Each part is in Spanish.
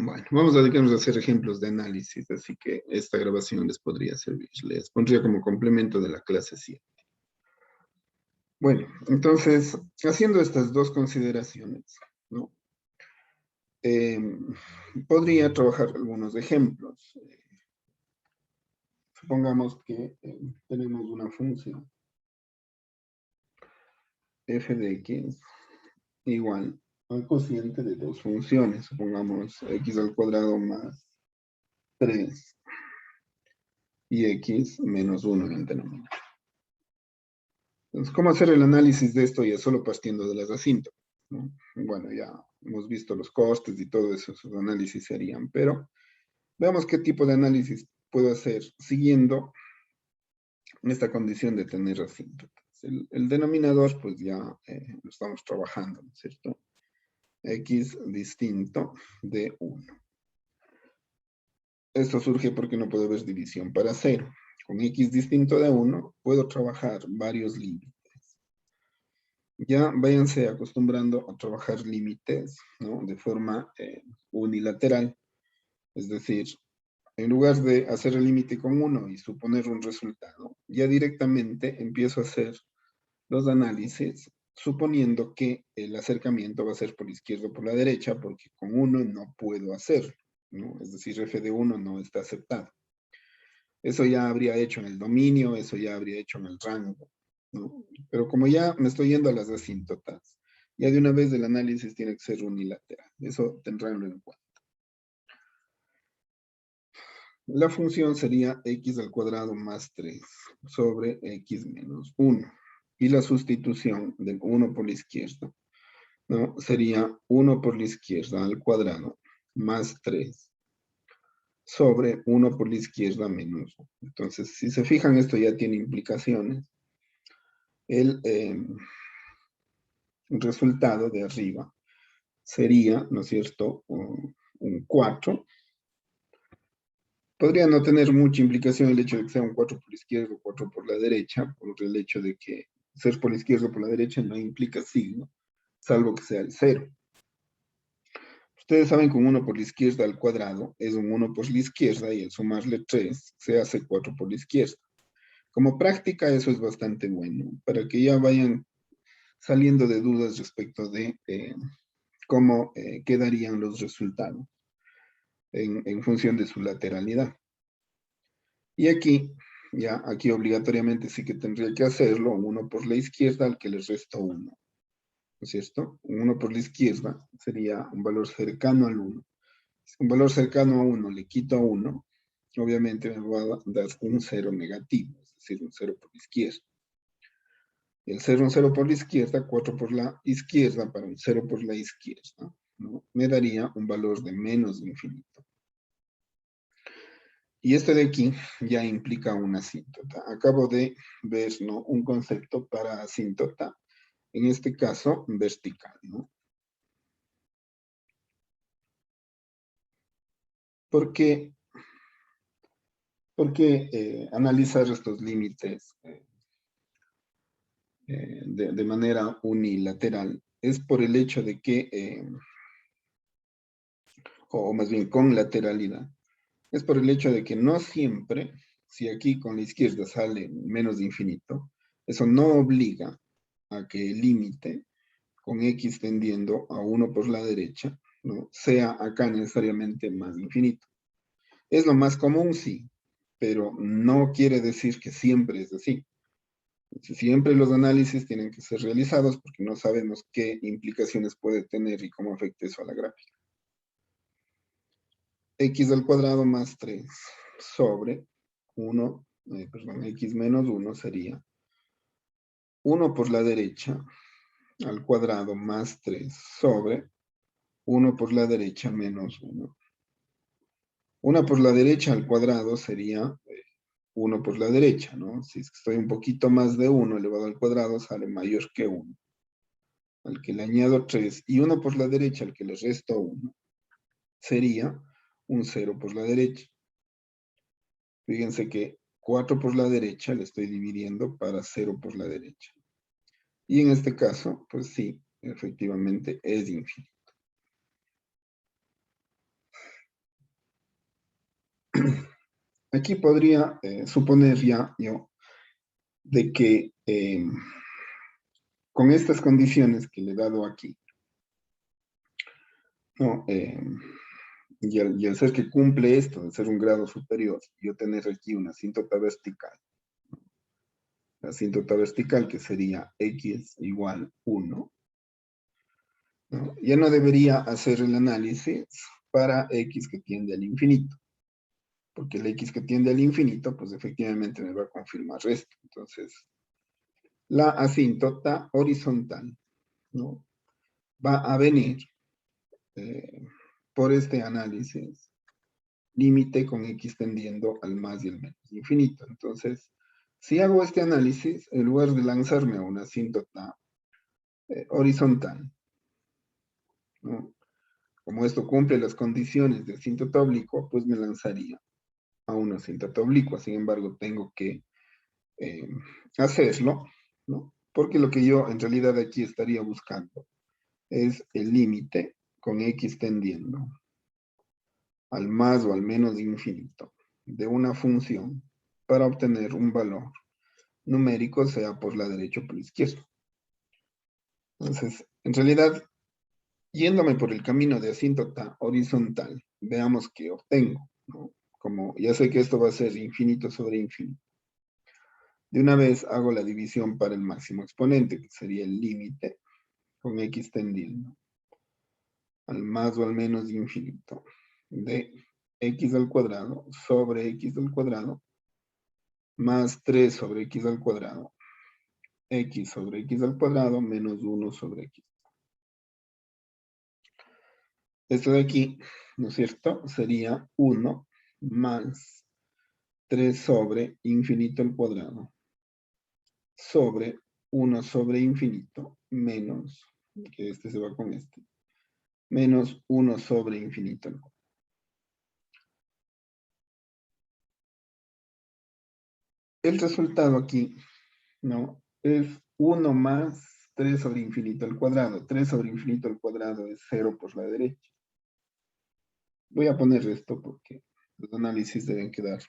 Bueno, vamos a dedicarnos a hacer ejemplos de análisis, así que esta grabación les podría servir. Les pondría como complemento de la clase 7. Bueno, entonces, haciendo estas dos consideraciones, ¿no? Podría trabajar algunos ejemplos. Supongamos que tenemos una función f de x igual al cociente de dos funciones, supongamos x al cuadrado más 3 y x menos 1 en el denominador. Entonces, ¿cómo hacer el análisis de esto ya solo partiendo de las asíntotas, ¿no? Bueno, ya hemos visto los costes y todo eso, esos análisis serían, pero veamos qué tipo de análisis puedo hacer siguiendo esta condición de tener asíntotas. El denominador, pues ya lo estamos trabajando, ¿no es cierto? X distinto de 1. Esto surge porque no puedo ver división para 0. Con x distinto de 1 puedo trabajar varios límites. Ya váyanse acostumbrando a trabajar límites, ¿no? De forma unilateral. Es decir, en lugar de hacer el límite con 1 y suponer un resultado, ya directamente empiezo a hacer los análisis suponiendo que el acercamiento va a ser por izquierda o por la derecha, porque con 1 no puedo hacerlo, ¿no? Es decir, f de 1 no está aceptado. Eso ya habría hecho en el dominio, eso ya habría hecho en el rango, ¿no? Pero como ya me estoy yendo a las asíntotas, ya de una vez el análisis tiene que ser unilateral. Eso tendránlo en cuenta. La función sería x al cuadrado más 3 sobre x menos 1. Y la sustitución del 1 por la izquierda, ¿no? Sería 1 por la izquierda al cuadrado más 3 sobre 1 por la izquierda menos 1. Entonces, si se fijan, esto ya tiene implicaciones. El resultado de arriba sería, ¿no es cierto?, un 4. Podría no tener mucha implicación el hecho de que sea un 4 por la izquierda o 4 por la derecha, por el hecho de que ser por la izquierda o por la derecha no implica signo, salvo que sea el 0. Ustedes saben que un 1 por la izquierda al cuadrado es un 1 por la izquierda y al sumarle 3 se hace 4 por la izquierda. Como práctica eso es bastante bueno, para que ya vayan saliendo de dudas respecto de cómo quedarían los resultados en función de su lateralidad. Y aquí obligatoriamente sí que tendría que hacerlo, 1 por la izquierda al que le resto 1. ¿No es cierto? 1 por la izquierda sería un valor cercano al 1. Un valor cercano a 1 le quito a 1, obviamente me va a dar un 0 negativo, es decir, un 0 por la izquierda. El 0, un 0 por la izquierda, 4 por la izquierda para un 0 por la izquierda, ¿no? Me daría un valor de menos de infinito. Y este de aquí ya implica una asíntota. Acabo de ver, ¿no?, un concepto para asíntota, en este caso vertical, ¿no? ¿Por qué analizar estos límites de manera unilateral? Es por el hecho de que, o más bien con lateralidad, es por el hecho de que no siempre, si aquí con la izquierda sale menos de infinito, eso no obliga a que el límite con x tendiendo a 1 por la derecha, ¿no?, sea acá necesariamente más infinito. Es lo más común, sí, pero no quiere decir que siempre es así. Siempre los análisis tienen que ser realizados porque no sabemos qué implicaciones puede tener y cómo afecta eso a la gráfica. X al cuadrado más 3 sobre 1, x menos 1 sería 1 por la derecha al cuadrado más 3 sobre 1 por la derecha menos 1. 1 por la derecha al cuadrado sería 1 por la derecha, ¿no? Si es que estoy un poquito más de 1 elevado al cuadrado, sale mayor que 1. Al que le añado 3 y 1 por la derecha, al que le resto 1, sería un 0 por la derecha. Fíjense que 4 por la derecha le estoy dividiendo para 0 por la derecha. Y en este caso, pues sí, efectivamente es infinito. aquí podría suponer ya yo de que con estas condiciones que le he dado aquí, ¿no? Y al ser que cumple esto, de ser un grado superior, yo tener aquí una asíntota vertical. La asíntota vertical que sería x igual 1, ¿no? Ya no debería hacer el análisis para x que tiende al infinito, porque el x que tiende al infinito, pues efectivamente me va a confirmar esto. Entonces, la asíntota horizontal, ¿no? Va a venir por este análisis límite con x tendiendo al más y al menos infinito. Entonces, si hago este análisis, en lugar de lanzarme a una asíntota horizontal, ¿no? Como esto cumple las condiciones de asíntota oblicua, pues me lanzaría a una asíntota oblicua. Sin embargo, tengo que hacerlo, ¿no? Porque lo que yo en realidad aquí estaría buscando es el límite con x tendiendo al más o al menos infinito de una función para obtener un valor numérico, sea por la derecha o por la izquierda. Entonces, en realidad, yéndome por el camino de asíntota horizontal, veamos qué obtengo, ¿no? Como ya sé que esto va a ser infinito sobre infinito. De una vez hago la división para el máximo exponente, que sería el límite con x tendiendo al más o al menos infinito de x al cuadrado sobre x al cuadrado más 3 sobre x al cuadrado, x sobre x al cuadrado menos 1 sobre x. Esto de aquí, ¿no es cierto? Sería 1 más 3 sobre infinito al cuadrado sobre 1 sobre infinito menos, que este se va con este, menos 1 sobre infinito al cuadrado. El resultado aquí, ¿no? Es 1 más 3 sobre infinito al cuadrado. 3 sobre infinito al cuadrado es 0 por la derecha. Voy a poner esto porque los análisis deben quedar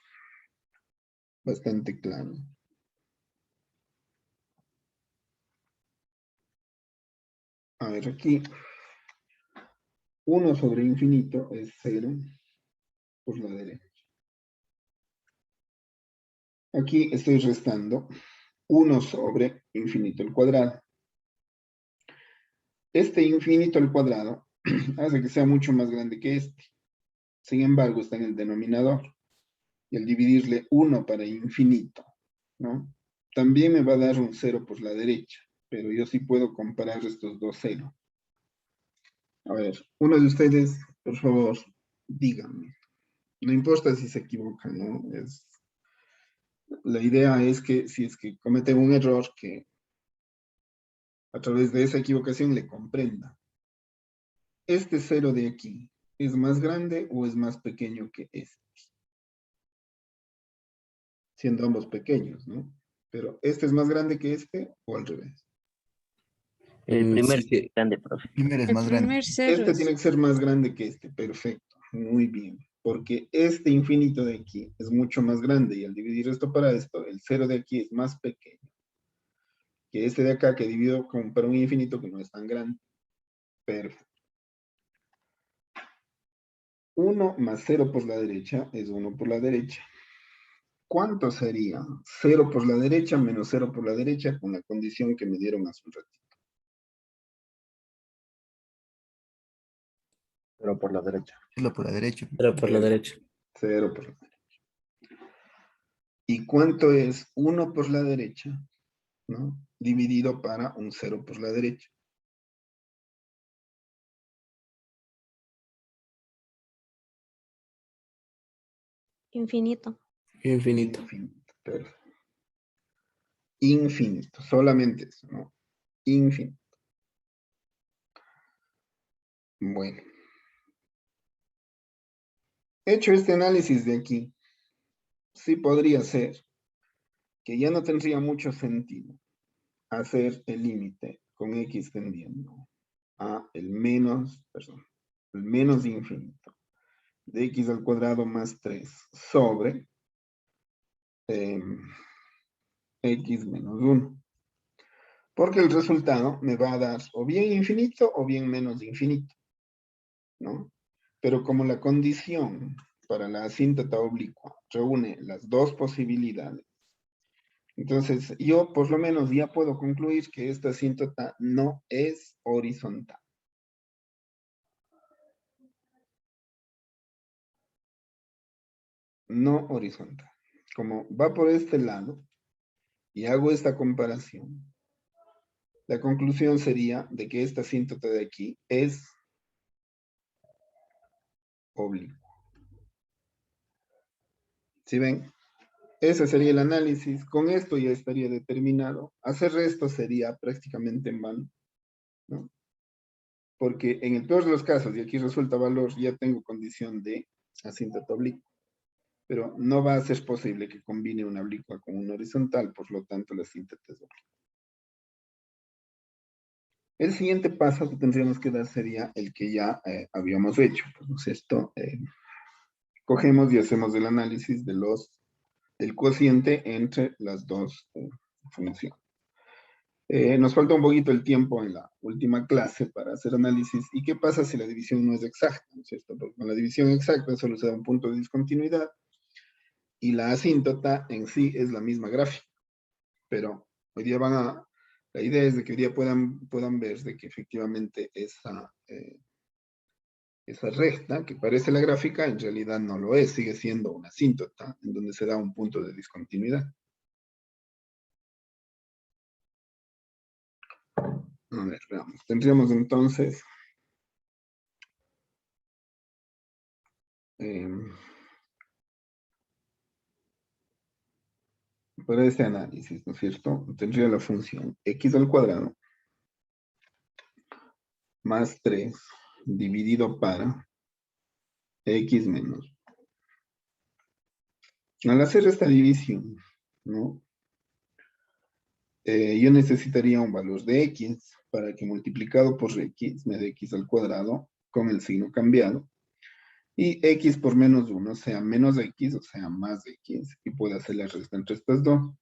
bastante claros. A ver, aquí 1 sobre infinito es 0 por la derecha. Aquí estoy restando 1 sobre infinito al cuadrado. Este infinito al cuadrado hace que sea mucho más grande que este. Sin embargo, está en el denominador. Y al dividirle 1 para infinito, ¿no? También me va a dar un 0 por la derecha, pero yo sí puedo comparar estos dos ceros. A ver, uno de ustedes, por favor, díganme. No importa si se equivocan, ¿no? La idea es que si es que cometen un error, que a través de esa equivocación le comprenda. ¿Este 0 de aquí es más grande o es más pequeño que este? Siendo ambos pequeños, ¿no? Pero ¿este es más grande que este o al revés? El primer Sí, es grande, profe. el primero es El más grande. primer cero Este es tiene que ser más grande que este, perfecto, muy bien, porque este infinito de aquí es mucho más grande y al dividir esto para esto, el 0 de aquí es más pequeño que este de acá que divido para un infinito que no es tan grande. Perfecto. 1 más 0 por la derecha es 1 por la derecha. ¿Cuánto sería 0 por la derecha menos 0 por la derecha con la condición que me dieron hace un ratito? Pero por la derecha. Solo por la derecha. Pero por la derecha. 0 por la derecha. ¿Y cuánto es 1 por la derecha, ¿no? Dividido para un 0 por la derecha? infinito. Infinito. Infinito, perfecto. Infinito, solamente eso, ¿no? Infinito. Bueno. Hecho este análisis de aquí, sí podría ser que ya no tendría mucho sentido hacer el límite con x tendiendo a el menos infinito de x al cuadrado más 3 sobre x menos 1. Porque el resultado me va a dar o bien infinito o bien menos infinito, ¿no? Pero como la condición para la asíntota oblicua reúne las dos posibilidades, entonces yo por lo menos ya puedo concluir que esta asíntota no es horizontal. No horizontal. Como va por este lado y hago esta comparación, la conclusión sería de que esta asíntota de aquí es oblicua. ¿Sí ven? Ese sería el análisis. Con esto ya estaría determinado. Hacer esto sería prácticamente en vano, ¿no? Porque en el peor de los casos, y aquí resulta valor, ya tengo condición de asíntota oblicua. Pero no va a ser posible que combine una oblicua con una horizontal, por lo tanto la asíntota es oblicua. El siguiente paso que tendríamos que dar sería el que ya habíamos hecho. Pues esto, cogemos y hacemos el análisis del cociente entre las dos funciones. Nos falta un poquito el tiempo en la última clase para hacer análisis. ¿Y qué pasa si la división no es exacta? ¿No es cierto? Porque con la división exacta solo se da un punto de discontinuidad y la asíntota en sí es la misma gráfica. Pero hoy día la idea es de que hoy día puedan ver de que efectivamente esa recta que parece la gráfica en realidad no lo es, sigue siendo una asíntota en donde se da un punto de discontinuidad. A ver, veamos. Tendríamos entonces para este análisis, ¿no es cierto? Tendría la función x al cuadrado más 3 dividido para x menos. Al hacer esta división, ¿no? Yo necesitaría un valor de x para que multiplicado por x me dé x al cuadrado con el signo cambiado. Y x por menos 1 sea menos x, o sea, más x, y puedo hacer la resta entre estas dos.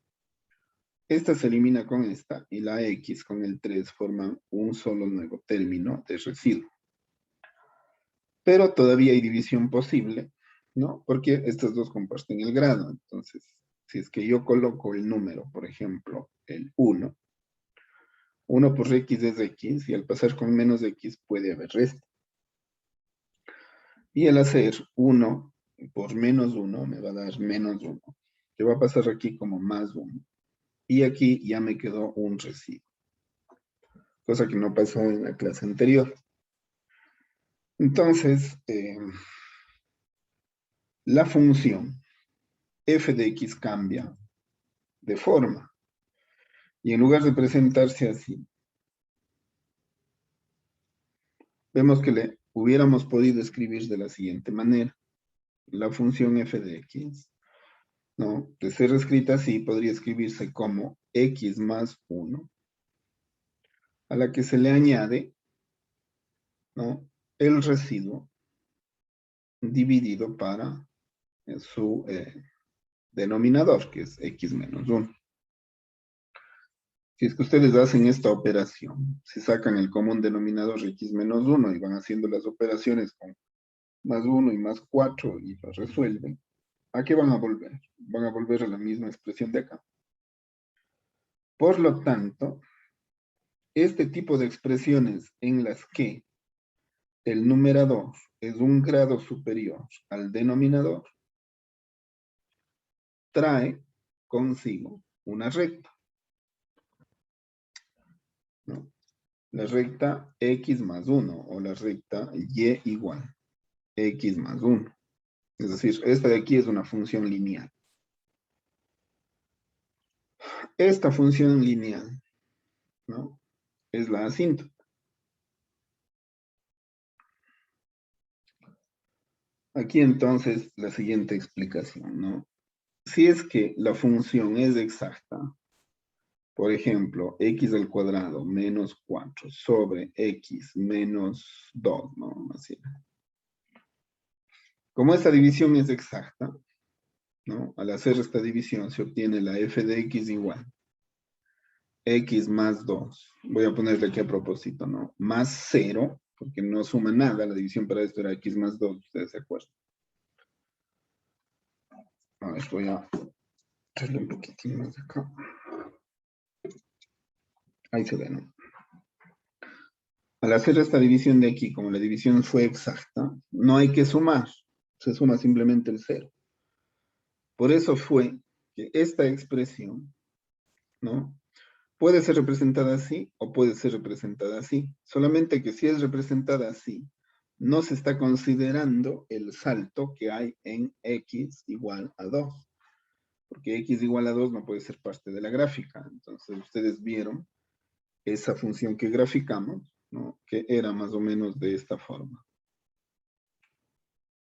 Esta se elimina con esta, y la x con el 3 forman un solo nuevo término de residuo. Pero todavía hay división posible, ¿no? Porque estas dos comparten el grado. Entonces, si es que yo coloco el número, por ejemplo, el 1 por x es x, y al pasar con menos x puede haber resta. Y al hacer 1 por menos 1 me va a dar menos 1, que va a pasar aquí como más 1. Y aquí ya me quedó un residuo, cosa que no pasó en la clase anterior. Entonces, la función f de x cambia de forma. Y en lugar de presentarse así, vemos que le hubiéramos podido escribir de la siguiente manera. La función f de x, ¿no? De ser escrita así, podría escribirse como x más 1, a la que se le añade, ¿no? El residuo dividido para su denominador, que es x menos 1. Si es que ustedes hacen esta operación, si sacan el común denominador x menos 1 y van haciendo las operaciones con más 1 y más 4 y lo resuelven, ¿a qué van a volver? Van a volver a la misma expresión de acá. Por lo tanto, este tipo de expresiones en las que el numerador es un grado superior al denominador, trae consigo una recta, ¿no? La recta x más 1 o la recta y igual x más 1. Es decir, esta de aquí es una función lineal. Esta función lineal, ¿no? Es la asíntota. Aquí entonces la siguiente explicación, ¿no? Si es que la función es exacta, por ejemplo, x al cuadrado menos 4 sobre x menos 2, ¿no? Así. Como esta división es exacta, ¿no? Al hacer esta división se obtiene la f de x igual x más 2. Voy a ponerle aquí a propósito, ¿no? Más 0, porque no suma nada. La división para esto era x más 2, ustedes se acuerdan. A ver, voy a hacerle un poquitín más acá. Ahí se ve, ¿no? Al hacer esta división de aquí, como la división fue exacta, no hay que sumar. Se suma simplemente el 0. Por eso fue que esta expresión, ¿no? Puede ser representada así o puede ser representada así. Solamente que si es representada así, no se está considerando el salto que hay en x igual a 2. Porque x igual a 2 no puede ser parte de la gráfica. Entonces ustedes vieron esa función que graficamos, ¿no? Que era más o menos de esta forma.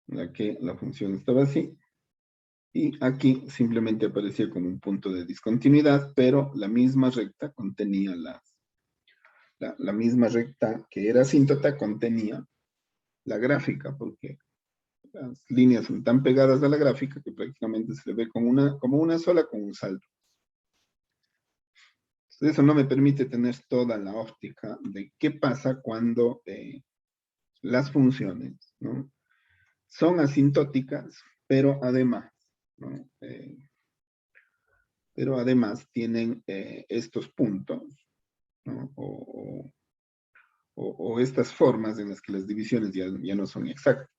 Ya que la función estaba así. Y aquí simplemente aparecía como un punto de discontinuidad, pero la misma recta contenía la misma recta que era asíntota contenía la gráfica, porque las líneas son tan pegadas a la gráfica que prácticamente se le ve como una sola con un salto. Entonces, eso no me permite tener toda la óptica de qué pasa cuando las funciones, ¿no? Son asintóticas, pero además, ¿no? Pero además tienen estos puntos, ¿no? O estas formas en las que las divisiones ya no son exactas.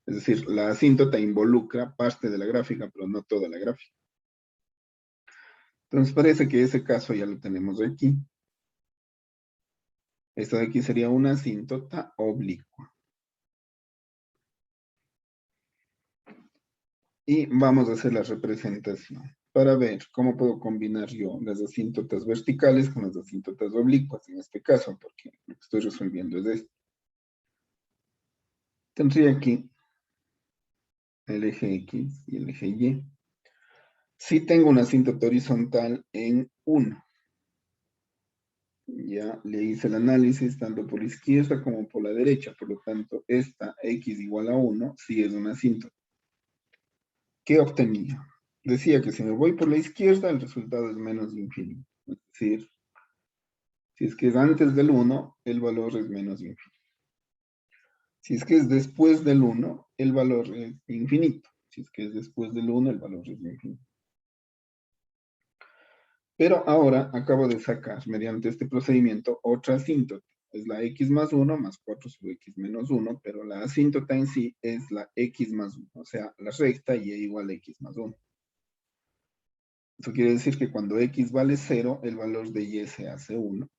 Es decir, la asíntota involucra parte de la gráfica, pero no toda la gráfica. Entonces parece que ese caso ya lo tenemos aquí. Esta de aquí sería una asíntota oblicua. Y vamos a hacer la representación para ver cómo puedo combinar yo las asíntotas verticales con las asíntotas oblicuas en este caso, porque lo que estoy resolviendo es esto. Tendría aquí el eje X y el eje Y. Si tengo una asíntota horizontal en 1. Ya le hice el análisis tanto por la izquierda como por la derecha, por lo tanto, esta x igual a 1 sí es una asíntota. ¿Qué obtenía? Decía que si me voy por la izquierda, el resultado es menos infinito. Es decir, si es que es antes del 1, el valor es menos infinito. Si es que es después del 1, el valor es infinito. Si es que es después del 1, el valor es infinito. Pero ahora acabo de sacar, mediante este procedimiento, otra asíntota. Es la x más 1 más 4 sobre x menos 1, pero la asíntota en sí es la x más 1, o sea, la recta y igual a x más 1. Eso quiere decir que cuando x vale 0, el valor de y se hace 1,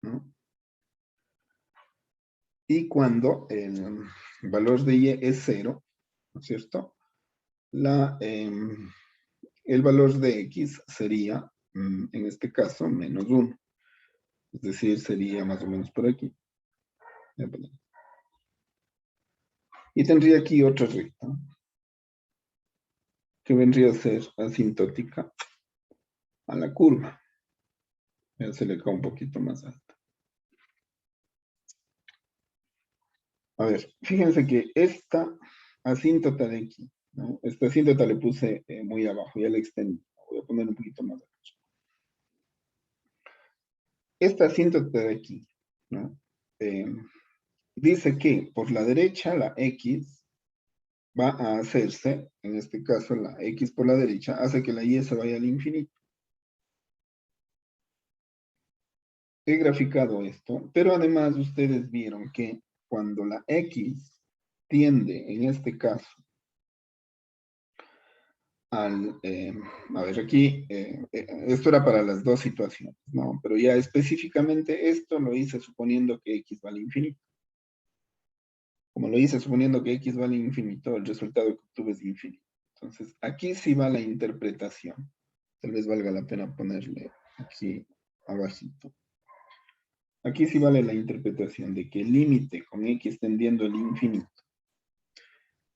¿no? Y cuando el valor de y es 0, ¿no es cierto? El valor de x sería, en este caso, menos 1. Es decir, sería más o menos por aquí. Y tendría aquí otra recta, que vendría a ser asintótica a la curva. Ya se le cae un poquito más alta. A ver, fíjense que esta asíntota de aquí, ¿no? Esta asíntota le puse muy abajo, ya la extendí. Voy a poner un poquito más abajo. Esta asíntota de aquí, ¿no? Dice que por la derecha la x va a hacerse, en este caso la x por la derecha, hace que la y se vaya al infinito. He graficado esto, pero además ustedes vieron que cuando la x tiende, en este caso, a ver, aquí, esto era para las dos situaciones, ¿no? Pero ya específicamente esto lo hice suponiendo que x vale infinito. Como lo hice suponiendo que x vale infinito, el resultado que obtuve es infinito. Entonces, aquí sí va la interpretación. Tal vez valga la pena ponerle aquí abajito. Aquí sí vale la interpretación de que el límite con x tendiendo al infinito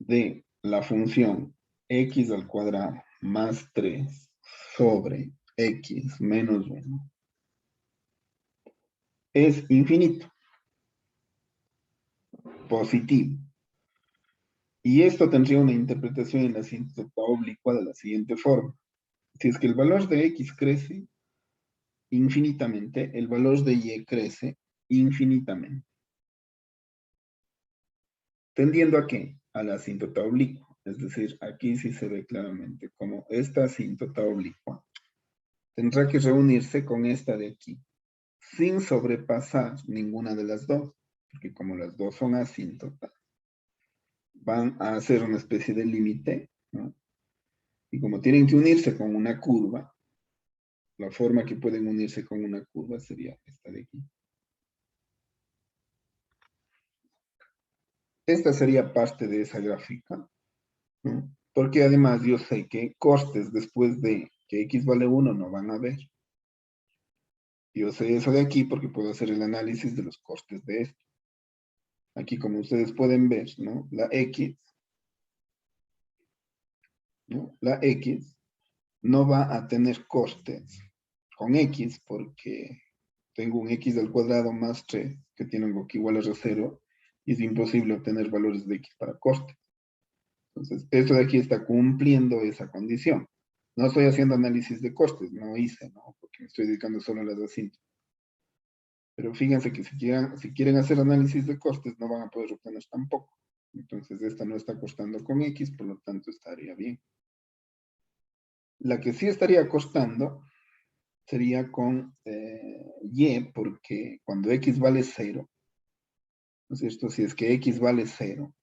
de la función x al cuadrado más 3 sobre x menos 1 es infinito, positivo. Y esto tendría una interpretación en la asíntota oblicua de la siguiente forma. Si es que el valor de x crece infinitamente, el valor de y crece infinitamente. ¿Tendiendo a qué? A la asíntota oblicua. Es decir, aquí sí se ve claramente como esta asíntota oblicua tendrá que reunirse con esta de aquí, sin sobrepasar ninguna de las dos, porque como las dos son asíntotas, van a hacer una especie de límite, ¿no? Y como tienen que unirse con una curva, la forma que pueden unirse con una curva sería esta de aquí. Esta sería parte de esa gráfica, ¿no? Porque además yo sé que costes después de que x vale 1 no van a haber. Yo sé eso de aquí porque puedo hacer el análisis de los costes de esto. Aquí, como ustedes pueden ver, ¿no? La x, ¿no? La x no va a tener costes con x porque tengo un x al cuadrado más 3 que tiene un que igual a 0 y es imposible obtener valores de x para coste. Entonces, esto de aquí está cumpliendo esa condición. No estoy haciendo análisis de costes, no hice, ¿no? Porque me estoy dedicando solo a las asíntotas. Pero fíjense que si quieren hacer análisis de costes, no van a poder obtener tampoco. Entonces, esta no está costando con X, por lo tanto, estaría bien. La que sí estaría costando sería con Y, porque cuando X vale 0, ¿no es cierto? Si es que X vale 0,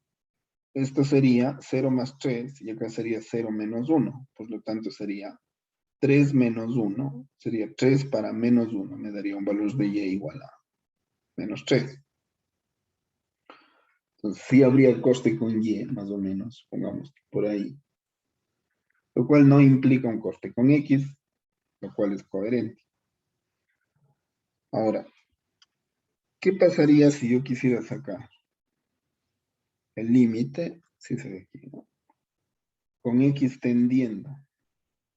esto sería 0 más 3, y acá sería 0 menos 1. Por lo tanto, sería 3 menos 1, sería 3 para menos 1, me daría un valor de Y igual a menos 3. Entonces, sí habría el coste con Y, más o menos, pongamos por ahí. Lo cual no implica un coste con X, lo cual es coherente. Ahora, ¿qué pasaría si yo quisiera sacar el límite, si se ve aquí, ¿no? Con X tendiendo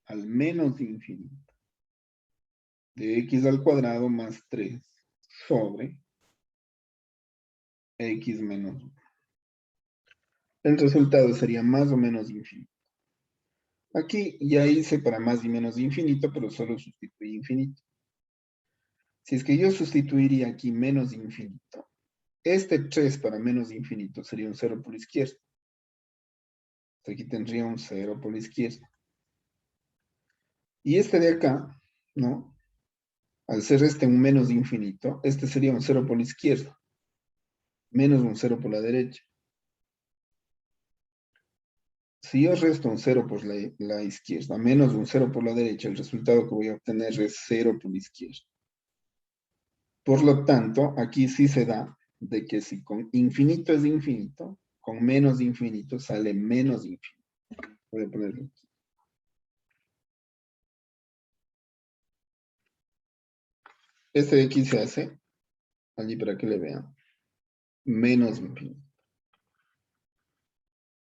al menos infinito de X al cuadrado más 3 sobre X menos 1. El resultado sería más o menos infinito. Aquí ya hice para más y menos infinito, pero solo sustituí infinito. Si es que yo sustituiría aquí menos infinito, este 3 para menos infinito sería un 0 por la izquierda. Aquí tendría un 0 por la izquierda. Y este de acá, ¿no? Al ser este un menos infinito, este sería un 0 por la izquierda, menos un 0 por la derecha. Si yo resto un 0 por la izquierda, menos un 0 por la derecha, el resultado que voy a obtener es 0 por la izquierda. Por lo tanto, aquí sí se da de que si con infinito es infinito, con menos infinito sale menos infinito. Voy a ponerlo aquí. Este de aquí se hace, allí para que le vean, menos infinito.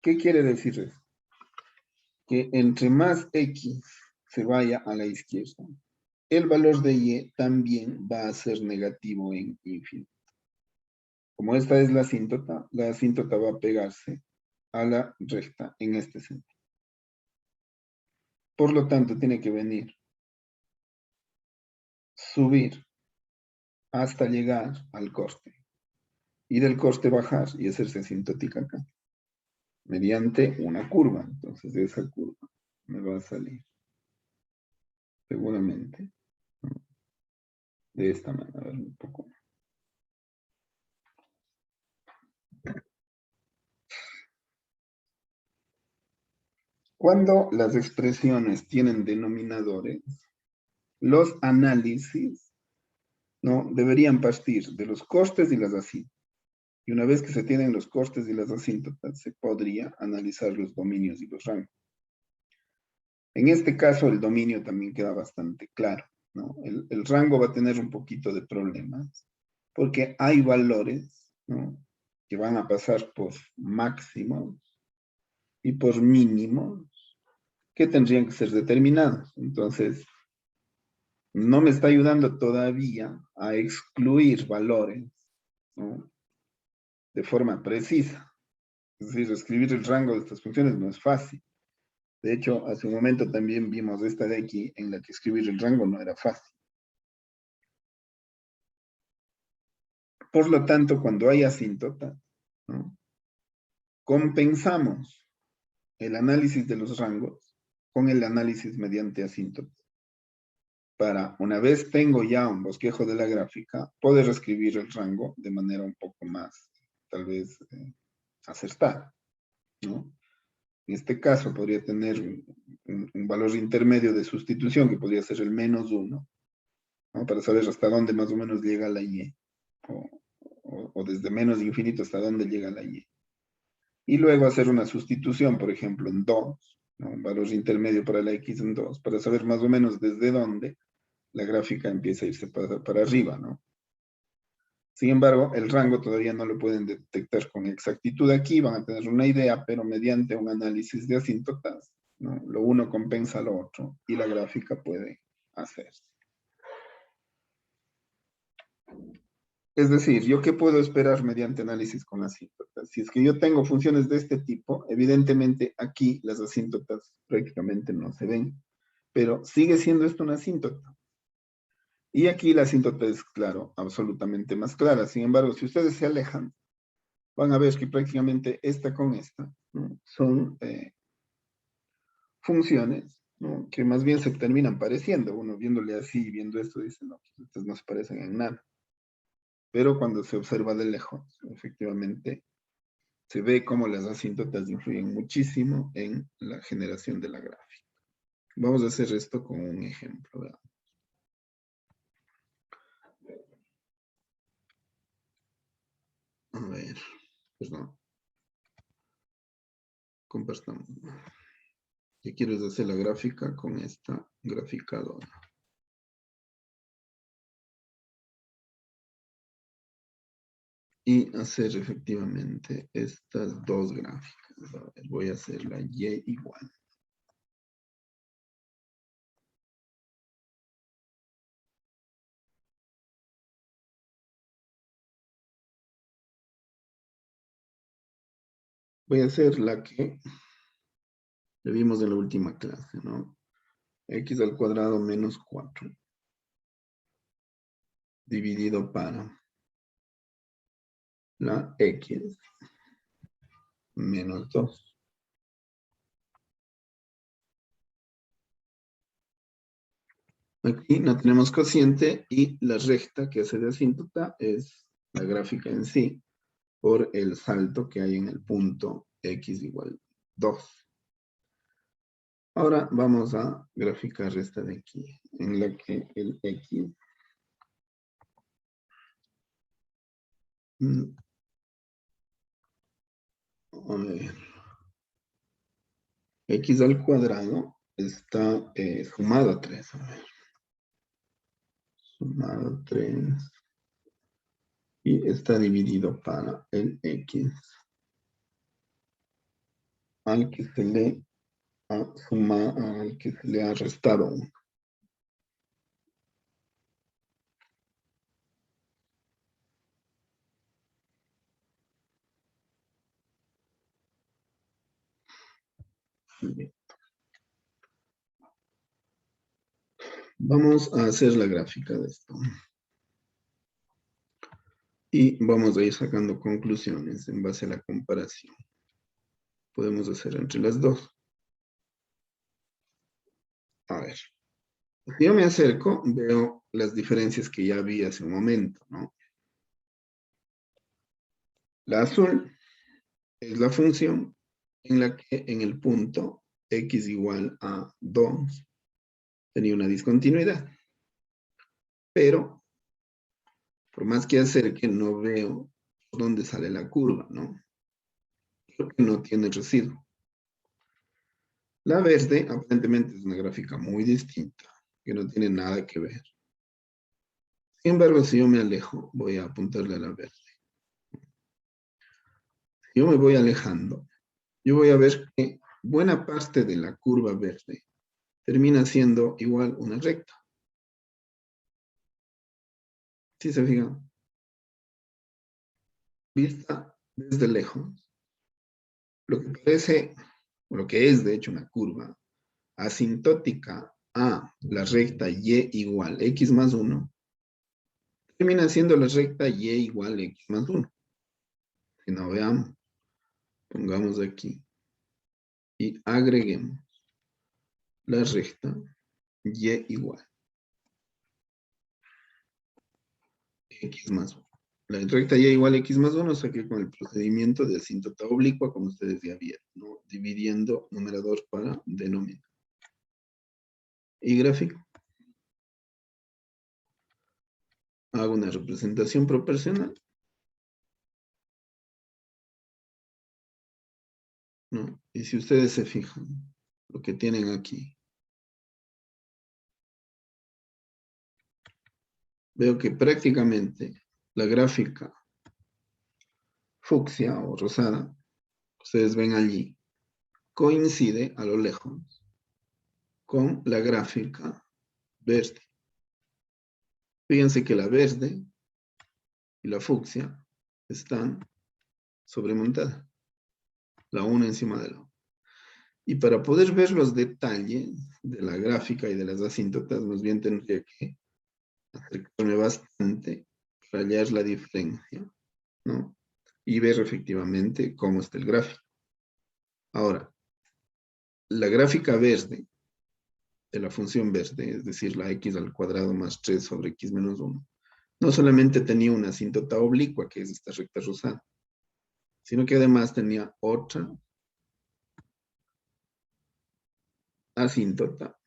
¿Qué quiere decir eso? Que entre más x se vaya a la izquierda, el valor de y también va a ser negativo en infinito. Como esta es la asíntota va a pegarse a la recta en este sentido. Por lo tanto, tiene que venir, subir hasta llegar al coste. Y del coste bajar y hacerse asintótica acá. Mediante una curva. Entonces, de esa curva me va a salir seguramente, ¿no? De esta manera, a ver un poco. Cuando las expresiones tienen denominadores, los análisis, ¿no? Deberían partir de los costes y las asíntotas. Y una vez que se tienen los costes y las asíntotas, se podría analizar los dominios y los rangos. En este caso, el dominio también queda bastante claro, ¿no? El rango va a tener un poquito de problemas, porque hay valores, ¿no? Que van a pasar por máximos y por mínimos que tendrían que ser determinados. Entonces, no me está ayudando todavía a excluir valores, ¿no? De forma precisa. Es decir, escribir el rango de estas funciones no es fácil. De hecho, hace un momento también vimos esta de aquí, en la que escribir el rango no era fácil. Por lo tanto, cuando hay asíntota, ¿no?, compensamos el análisis de los rangos con el análisis mediante asíntota. Para, una vez tengo ya un bosquejo de la gráfica, poder escribir el rango de manera un poco más, tal vez, acertada, ¿no? En este caso podría tener un valor intermedio de sustitución que podría ser el -1, ¿no?, para saber hasta dónde más o menos llega la y, o desde menos infinito hasta dónde llega la y. Y luego hacer una sustitución, por ejemplo, en 2, ¿no?, un valor intermedio para la x en 2, para saber más o menos desde dónde la gráfica empieza a irse para arriba, ¿no? Sin embargo, el rango todavía no lo pueden detectar con exactitud aquí, van a tener una idea, pero mediante un análisis de asíntotas, ¿no?, lo uno compensa lo otro y la gráfica puede hacerse. Es decir, ¿yo qué puedo esperar mediante análisis con asíntotas? Si es que yo tengo funciones de este tipo, evidentemente aquí las asíntotas prácticamente no se ven, pero sigue siendo esto una asíntota. Y aquí la asíntota es, claro, absolutamente más clara. Sin embargo, si ustedes se alejan, van a ver que prácticamente esta con esta, ¿no?, son funciones, ¿no?, que más bien se terminan pareciendo. Uno viéndole así, viendo esto, dice, no, pues estas no se parecen en nada. Pero cuando se observa de lejos, efectivamente, se ve cómo las asíntotas influyen muchísimo en la generación de la gráfica. Vamos a hacer esto con un ejemplo, ¿verdad? A ver, perdón. Compartamos. ¿Qué quieres hacer la gráfica con esta graficadora? Y hacer efectivamente estas dos gráficas. A ver, voy a hacer la y igual. Voy a hacer la que le vimos en la última clase, ¿no? X al cuadrado menos 4 dividido para la X menos 2. Aquí no tenemos cociente y la recta que hace de asíntota es la gráfica en sí por el salto que hay en el punto X igual 2. Ahora vamos a graficar esta de aquí, en la que el X a ver, X al cuadrado está sumado a 3. A ver, sumado a 3. Y está dividido para el X al que se le ha sumado, al que se le ha restado 1. Bien. Vamos a hacer la gráfica de esto. Y vamos a ir sacando conclusiones en base a la comparación. Podemos hacer entre las dos. A ver. Si yo me acerco, veo las diferencias que ya vi hace un momento, ¿no? La azul es la función en la que en el punto x igual a 2 tenía una discontinuidad. Pero, por más que acerque, no veo por dónde sale la curva, ¿no? Porque no tiene residuo. La verde, aparentemente, es una gráfica muy distinta, que no tiene nada que ver. Sin embargo, si yo me alejo, voy a apuntarle a la verde. Si yo me voy alejando, yo voy a ver que buena parte de la curva verde termina siendo igual una recta. ¿Sí se fijan? Vista desde lejos, lo que parece, o lo que es de hecho una curva asintótica a la recta y igual x más 1, termina siendo la recta y igual x más 1. Si no veamos, pongamos aquí y agreguemos la recta y igual x más 1. La recta y igual x más 1 saqué con el procedimiento de asíntota oblicua, como ustedes ya vieron, ¿no? Dividiendo numerador para denominador. Y gráfico. Hago una representación proporcional, ¿no? Y si ustedes se fijan, lo que tienen aquí, veo que prácticamente la gráfica fucsia o rosada, ustedes ven allí, coincide a lo lejos con la gráfica verde. Fíjense que la verde y la fucsia están sobremontadas, la una encima de la otra. Y para poder ver los detalles de la gráfica y de las asíntotas, más bien tendría que acercarme bastante para hallar la diferencia, ¿no? Y ver efectivamente cómo está el gráfico. Ahora, la gráfica verde de la función verde, es decir, la x al cuadrado más 3 sobre x menos 1, no solamente tenía una asíntota oblicua, que es esta recta rosada, sino que además tenía otra asíntota,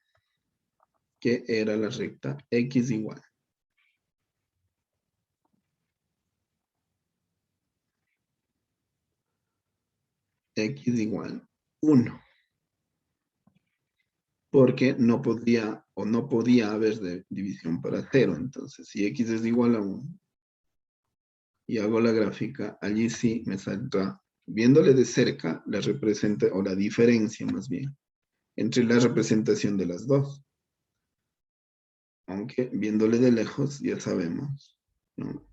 que era la recta x igual. X igual 1. Porque no podía haber división para 0. Entonces, si x es igual a 1 y hago la gráfica, allí sí me saldrá, viéndole de cerca, la representa, o la diferencia más bien, entre la representación de las dos. Aunque viéndole de lejos, ya sabemos, ¿no?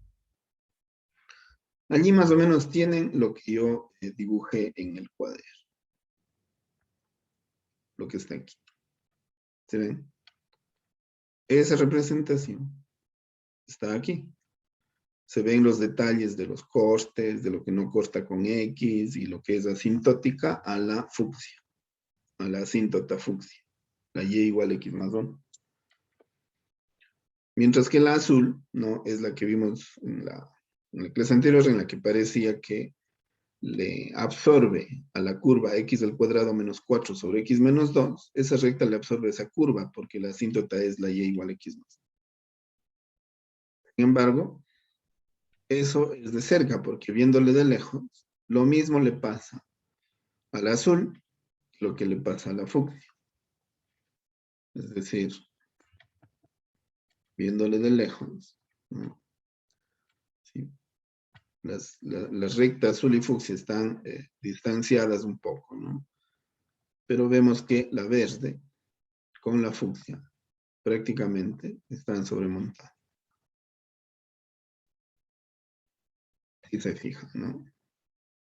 Allí más o menos tienen lo que yo dibujé en el cuaderno. Lo que está aquí. ¿Se ven? Esa representación está aquí. Se ven los detalles de los cortes, de lo que no corta con X y lo que es asintótica a la fucsia, a la asíntota fucsia, la Y igual a X más 1. Mientras que la azul, ¿no? Es la que vimos en la clase anterior, en la que parecía que le absorbe a la curva x al cuadrado menos 4 sobre x menos 2, esa recta le absorbe esa curva, porque la asíntota es la Y igual a X más. Sin embargo, eso es de cerca, porque viéndole de lejos, lo mismo le pasa al azul, lo que le pasa a la fucsia. Es decir, viéndole de lejos, ¿no? Sí. Las rectas azul y fucsia están distanciadas un poco, ¿no? Pero vemos que la verde con la fucsia prácticamente están sobremontadas. Si se fijan, ¿no?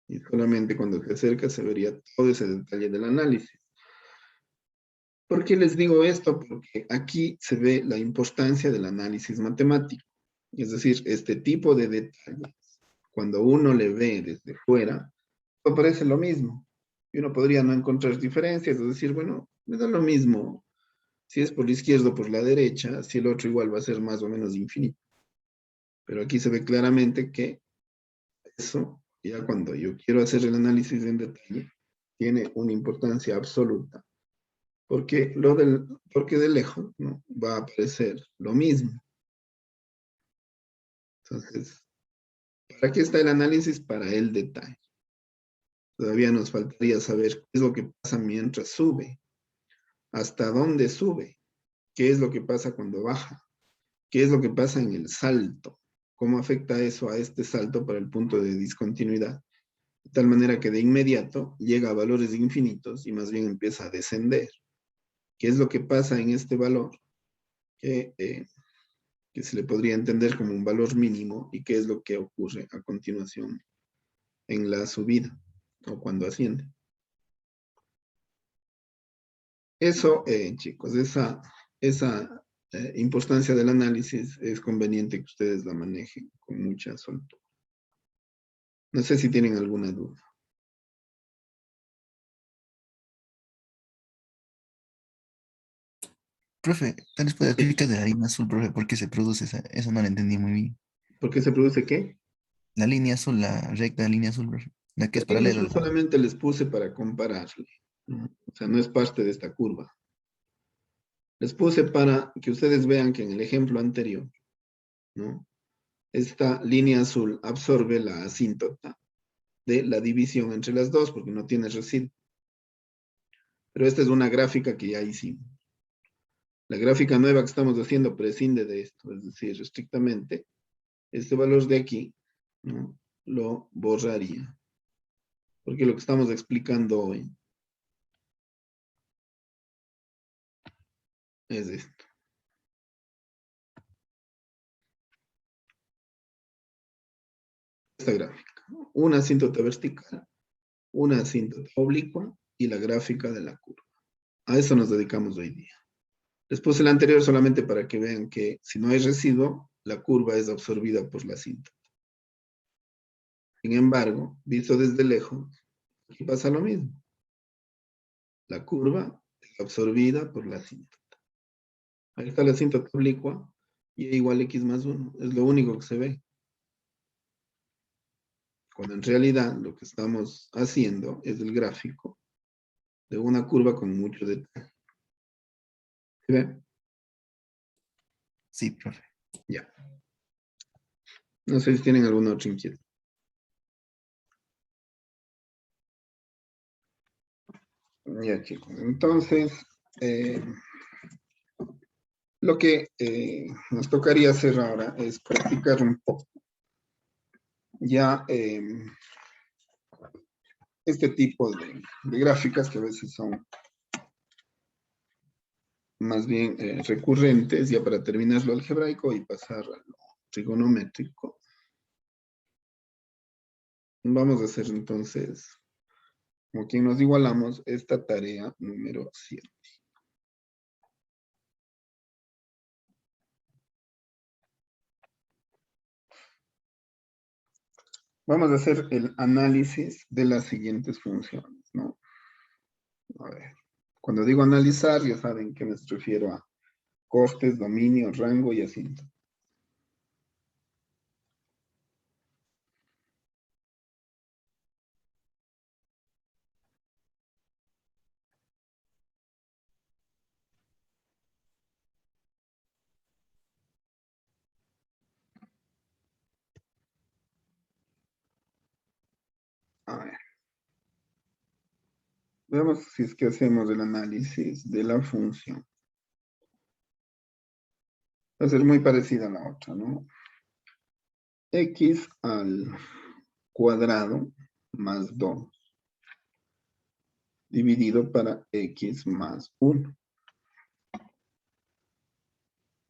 Y solamente cuando se acerca se vería todo ese detalle del análisis. ¿Por qué les digo esto? Porque aquí se ve la importancia del análisis matemático. Es decir, este tipo de detalles, cuando uno le ve desde fuera, parece lo mismo. Y uno podría no encontrar diferencias, es decir, bueno, me da lo mismo si es por la izquierda o por la derecha, si el otro igual va a ser más o menos infinito. Pero aquí se ve claramente que eso, ya cuando yo quiero hacer el análisis en detalle, tiene una importancia absoluta. Porque de lejos, ¿no? Va a aparecer lo mismo. Entonces, ¿para qué está el análisis? Para el detalle. Todavía nos faltaría saber qué es lo que pasa mientras sube, hasta dónde sube, qué es lo que pasa cuando baja, qué es lo que pasa en el salto, cómo afecta eso a este salto para el punto de discontinuidad, de tal manera que de inmediato llega a valores infinitos y más bien empieza a descender. ¿Qué es lo que pasa en este valor? Que se le podría entender como un valor mínimo y qué es lo que ocurre a continuación en la subida. o cuando asciende. Eso, chicos, esa importancia del análisis es conveniente que ustedes la manejen con mucha soltura. No sé si tienen alguna duda. Profe, tal vez puede explicar de la línea azul, profe, por qué se produce esa, eso no lo entendí muy bien. ¿Por qué se produce qué? La línea azul, la recta línea azul, profe, la que La es línea paralela a azul la... solamente les puse para compararle, ¿no? O sea, no es parte de esta curva. Les puse para que ustedes vean que en el ejemplo anterior, ¿no? Esta línea azul absorbe la asíntota de la división entre las dos, porque no tiene residuo. Pero esta es una gráfica que ya hicimos. La gráfica nueva que estamos haciendo prescinde de esto, es decir, estrictamente, este valor de aquí, ¿no? Lo borraría. Porque lo que estamos explicando hoy es esto. Esta gráfica. Una asíntota vertical, una asíntota oblicua y la gráfica de la curva. A eso nos dedicamos hoy día. Les puse el anterior solamente para que vean que si no hay residuo, la curva es absorbida por la asíntota. Sin embargo, visto desde lejos, aquí pasa lo mismo. La curva es absorbida por la asíntota. Ahí está la asíntota oblicua y E igual a X más 1. Es lo único que se ve. Cuando en realidad lo que estamos haciendo es el gráfico de una curva con mucho detalle. ¿Se ve? Sí, profe. Ya. No sé si tienen alguna otra inquietud. Ya, chicos. Entonces, lo que nos tocaría hacer ahora es practicar un poco ya este tipo de gráficas que a veces son más bien recurrentes, ya para terminar lo algebraico y pasar a lo trigonométrico. Vamos a hacer entonces, como quien nos igualamos, esta tarea número 7. Vamos a hacer el análisis de las siguientes funciones, ¿no? A ver, cuando digo analizar, ya saben que me refiero a costes, dominio, rango y asíntota. A ver, veamos si es que hacemos el análisis de la función. Va a ser muy parecida a la otra, ¿no? X al cuadrado más 2 dividido para X más 1.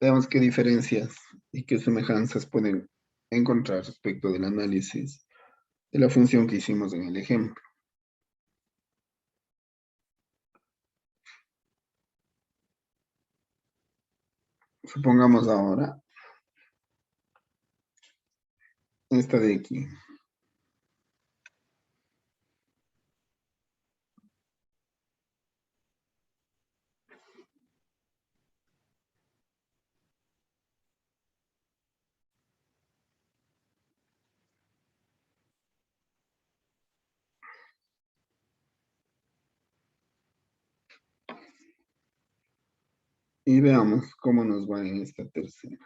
Veamos qué diferencias y qué semejanzas pueden encontrar respecto del análisis de la función que hicimos en el ejemplo. Supongamos ahora esta de aquí. Y veamos cómo nos va en esta tercera.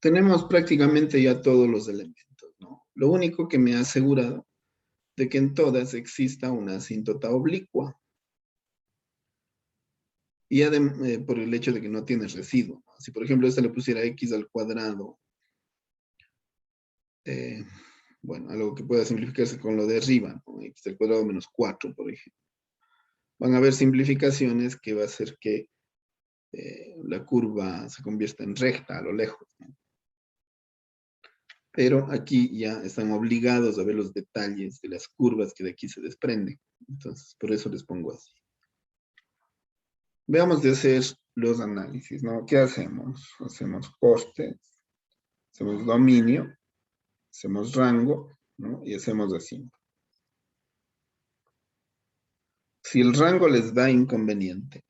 Tenemos prácticamente ya todos los elementos, ¿no? Lo único que me ha asegurado de que en todas exista una asíntota oblicua. Y por el hecho de que no tiene residuo. Si por ejemplo esta le pusiera x al cuadrado, bueno, algo que pueda simplificarse con lo de arriba, ¿no? X al cuadrado menos 4, por ejemplo. Van a haber simplificaciones que va a hacer que la curva se convierta en recta a lo lejos, ¿no? Pero aquí ya están obligados a ver los detalles de las curvas que de aquí se desprenden. Entonces, por eso les pongo así. Veamos de hacer los análisis, ¿no? ¿Qué hacemos? Hacemos costes, hacemos dominio, hacemos rango, ¿no? Y hacemos así. Si el rango les da inconveniente,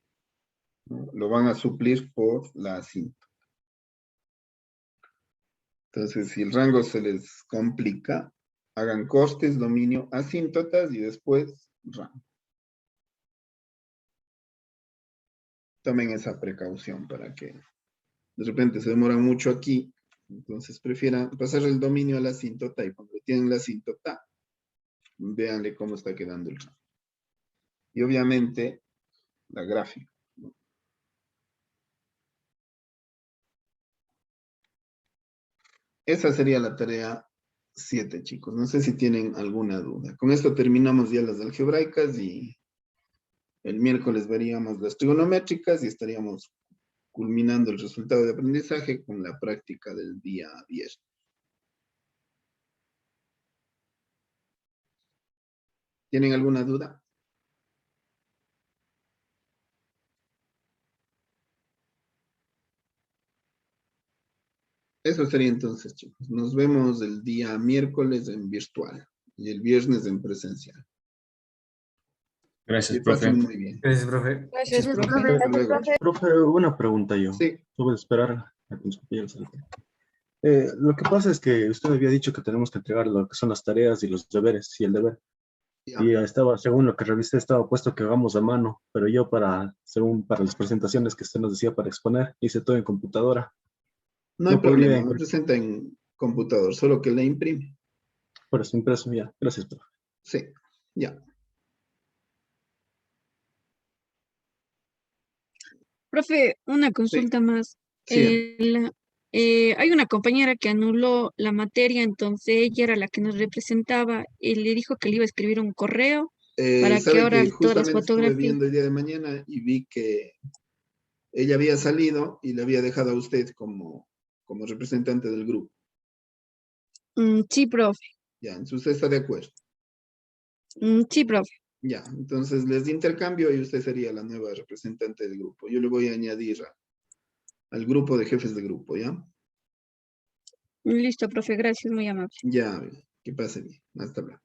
¿no? Lo van a suplir por la asíntota. Entonces, si el rango se les complica, hagan costes, dominio, asíntotas y después rango. Tomen esa precaución para que de repente se demoran mucho aquí. Entonces prefieran pasar el dominio a la asíntota y cuando tienen la asíntota, véanle cómo está quedando el rango. Y obviamente la gráfica, ¿no? Esa sería la tarea 7, chicos. No sé si tienen alguna duda. Con esto terminamos ya las algebraicas y el miércoles veríamos las trigonométricas y estaríamos culminando el resultado de aprendizaje con la práctica del día 10. ¿Tienen alguna duda? Eso sería entonces, chicos. Nos vemos el día miércoles en virtual y el viernes en presencial. Gracias, Que profe. pasen muy bien. Gracias, profe. Gracias, profe. Hasta luego. Profe, una pregunta yo. Sí, Voy a esperar a que mis compañeros salgan. Lo que pasa es que usted había dicho que tenemos que entregar lo que son las tareas y los deberes y el deber. ya. Y estaba, según lo que revisé, estaba puesto que hagamos a mano, pero yo según para las presentaciones que usted nos decía para exponer, hice todo en computadora. No hay No podría problema, me presenta en computador, solo que la imprime. por eso impreso ya. Gracias, profe. Sí, ya. Profe, una Sí, consulta más. sí. Hay una compañera que anuló la materia, entonces ella era la que nos representaba y le dijo que le iba a escribir un correo para que Sabe ahora que todas las justamente estuve fotografías. viendo el día de mañana y vi que ella había salido y le había dejado a usted como representante del grupo. Sí, profe. Ya, entonces usted está de acuerdo. Sí, profe. Ya, entonces les intercambio y usted sería la nueva representante del grupo. Yo le voy a añadir al grupo de jefes de grupo, ¿ya? Listo, profe. Gracias, muy amable. Ya, que pase bien. Hasta luego.